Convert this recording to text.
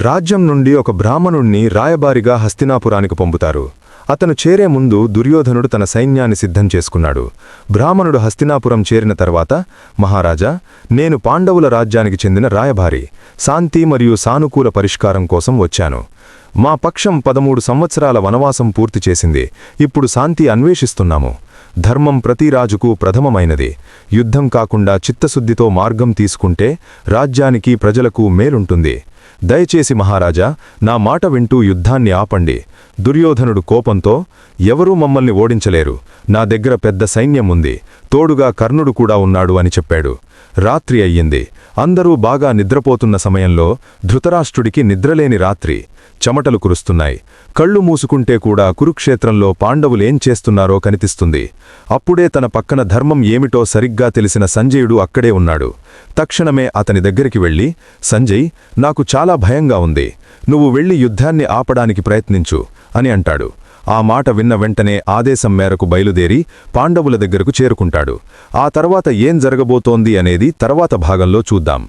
రాజ్యం నుండి ఒక బ్రాహ్మణుణ్ణి రాయబారిగా హస్తినాపురానికి పంపుతారు. అతను చేరే ముందు దుర్యోధనుడు తన సైన్యాన్ని సిద్ధం చేసుకున్నాడు. బ్రాహ్మణుడు హస్తినాపురం చేరిన తర్వాత, మహారాజా, నేను పాండవుల రాజ్యానికి చెందిన రాయబారి, శాంతి మరియు సానుకూల పరిష్కారం కోసం వచ్చాను. మా పక్షం 13 సంవత్సరాల వనవాసం పూర్తి చేసింది. ఇప్పుడు శాంతి అన్వేషిస్తున్నాము. ధర్మం ప్రతి రాజుకు ప్రథమమైనది. యుద్ధం కాకుండా చిత్తశుద్ధితో మార్గం తీసుకుంటే రాజ్యానికి ప్రజలకు మేలుంటుంది. దయచేసి మహారాజా, నా మాట వింటూ యుద్ధాన్ని ఆపండి. దుర్యోధనుడు కోపంతో, ఎవరూ మమ్మల్ని ఓడించలేరు. నా దగ్గర పెద్ద సైన్యం ఉంది. తోడుగా కర్ణుడు కూడా ఉన్నాడు అని చెప్పాడు. రాత్రి అయ్యింది. అందరూ బాగా నిద్రపోతున్న సమయంలో ధృతరాష్ట్రుడికి నిద్రలేని రాత్రి. చెమటలు కురుస్తున్నాయి. కళ్ళు మూసుకుంటే కూడా కురుక్షేత్రంలో పాండవులేం చేస్తున్నారో కనిపిస్తుంది. అప్పుడే తన పక్కన ధర్మం ఏమిటో సరిగ్గా తెలిసిన సంజయుడు అక్కడే ఉన్నాడు. తక్షణమే అతని దగ్గరికి వెళ్ళి, సంజయ్, నాకు చాలా భయంగా ఉంది. నువ్వు వెళ్ళి యుద్ధాన్ని ఆపడానికి ప్రయత్నించు అని అంటాడు. ఆ మాట విన్న వెంటనే ఆదేశం మేరకు బయలుదేరి పాండవుల దగ్గరకు చేరుకుంటాడు. ఆ తర్వాత ఏం జరగబోతోంది అనేది తర్వాత భాగంలో చూద్దాం.